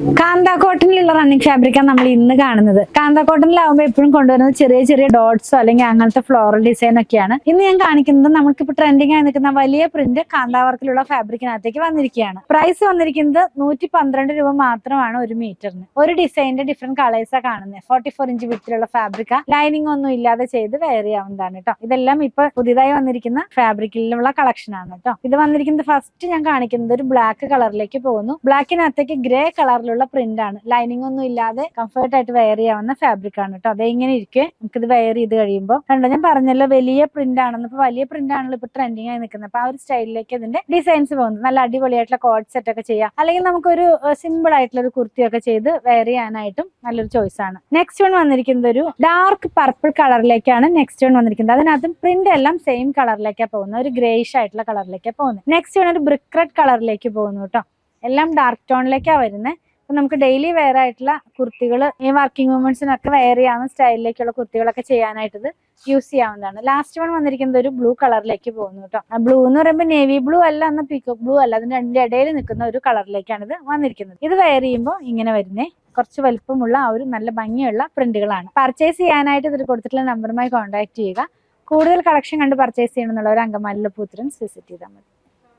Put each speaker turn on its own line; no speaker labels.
കാന്ത കോട്ടണിലുള്ള running ഫാബ്രിക്കാണ് നമ്മൾ ഇന്ന് കാണുന്നത്. കാന്ത കോട്ടണിലാവുമ്പോൾ എപ്പോഴും കൊണ്ടുവരുന്നത് ചെറിയ ചെറിയ ഡോട്ട്സോ അല്ലെങ്കിൽ അങ്ങനത്തെ ഫ്ലോറൽ ഡിസൈൻ ഒക്കെയാണ്. ഇന്ന് ഞാൻ കാണിക്കുന്നത് നമുക്കിപ്പോൾ ട്രെൻഡിങ് ആയി നിൽക്കുന്ന വലിയ പ്രിന്റ് കാന്ത വർക്കിലുള്ള ഫാബ്രിക്കിനകത്തേക്ക് വന്നിരിക്കുകയാണ്. പ്രൈസ് വന്നിരിക്കുന്നത് 112 രൂപ മാത്രമാണ് ഒരു മീറ്ററിന്. ഒരു ഡിസൈനിന്റെ ഡിഫറെന്റ് കളേഴ്സാണ് കാണുന്നത്. 44 ഇഞ്ച് വിത്തിലുള്ള ഫാബ്രിക്ക, ലൈനിങ് ഒന്നും ഇല്ലാതെ ചെയ്ത് വെയർ ചെയ്യാവുന്നതാണ് കേട്ടോ. ഇതെല്ലാം ഇപ്പൊ പുതിയതായി വന്നിരിക്കുന്ന ഫാബ്രിക്കിലുള്ള കളക്ഷൻ ആണ് കേട്ടോ. ഇത് വന്നിരിക്കുന്നത് ഫസ്റ്റ് ഞാൻ കാണിക്കുന്നത് ഒരു ബ്ലാക്ക് കളറിലേക്ക് പോകുന്നു. ബ്ലാക്കിനകത്തേക്ക് ഗ്രേ കളറിലുള്ള പ്രിന്റ് ആണ്. ലൈനിങ് ഒന്നും ഇല്ലാതെ കംഫർട്ട് ആയിട്ട് വെയർ ചെയ്യാവുന്ന ഫാബ്രിക് ആണ് കേട്ടോ. അത് ഇങ്ങനെ ഇരിക്കെ നമുക്കിത് വെയർ ചെയ്ത് കഴിയുമ്പോൾ കണ്ടോ, ഞാൻ പറഞ്ഞല്ലോ വലിയ പ്രിന്റ് ആണെന്ന്. ഇപ്പൊ വലിയ പ്രിന്റ് ആണല്ലോ ഇപ്പൊ ട്രെൻഡിങ് ആയി നിൽക്കുന്നത്. അപ്പൊ ആ ഒരു സ്റ്റൈലിലേക്ക് ഇതിന്റെ ഡിസൈൻസ് പോകുന്നത്. നല്ല അടിപൊളിയായിട്ടുള്ള കോഡ് സെറ്റ് ഒക്കെ ചെയ്യാം, അല്ലെങ്കിൽ നമുക്കൊരു സിമ്പിൾ ആയിട്ടുള്ള ഒരു കുർത്തിയൊക്കെ ചെയ്ത് വെയർ ചെയ്യാനായിട്ടും നല്ലൊരു ചോയ്സ് ആണ്. നെക്സ്റ്റ് വൺ വന്നിരിക്കുന്നത് ഒരു ഡാർക്ക് പർപ്പിൾ കളറിലേക്കാണ് നെക്സ്റ്റ് വൺ വന്നിരിക്കുന്നത്. അതിനകത്തും പ്രിന്റ് എല്ലാം സെയിം കളറിലേക്കാണ് പോകുന്നത്. ഒരു ഗ്രേയിഷ് ആയിട്ടുള്ള കളറിലേക്കാണ് പോകുന്നത്. നെക്സ്റ്റ് വൺ ഒരു ബ്രിക്ക് റെഡ് കളറിലേക്ക് പോകുന്നു കേട്ടോ. എല്ലാം ഡാർക്ക് ടോണിലേക്കാണ് വരുന്നത്. അപ്പൊ നമുക്ക് ഡെയിലി വെയർ ആയിട്ടുള്ള കുർത്തികൾ, ഈ വർക്കിംഗ് വുമൻസിനൊക്കെ വെയർ ചെയ്യാവുന്ന സ്റ്റൈലിലേക്കുള്ള കുർത്തികളൊക്കെ ചെയ്യാനായിട്ട് ഇത് യൂസ് ചെയ്യാവുന്നതാണ്. ലാസ്റ്റ് വൺ വന്നിരിക്കുന്നത് ഒരു ബ്ലൂ കളറിലേക്ക് പോകുന്നു കേട്ടോ. ആ ബ്ലൂ എന്ന് പറയുമ്പോൾ നേവി ബ്ലൂ അല്ല, എന്ന പീക്കോക്ക് ബ്ലൂ അല്ല, അതിന്റെ രണ്ടിന്റെ ഇടയിൽ നിൽക്കുന്ന ഒരു കളറിലേക്കാണ് ഇത് വന്നിരിക്കുന്നത്. ഇത് വെയർ ചെയ്യുമ്പോൾ ഇങ്ങനെ വരുന്നേ കുറച്ച് വലിപ്പമുള്ള ആ ഒരു നല്ല ഭംഗിയുള്ള പ്രിന്റുകളാണ്. പർച്ചേസ് ചെയ്യാനായിട്ട് ഇതിൽ കൊടുത്തിട്ടുള്ള നമ്പറുമായി കോൺടാക്ട് ചെയ്യുക. കൂടുതൽ കളക്ഷൻ കണ്ട് പർച്ചേസ് ചെയ്യണമെന്നുള്ള ഒരു അങ്കമാലിയിലെ പൂത്തുരൻസ് വിസിറ്റ് ചെയ്താൽ മതി.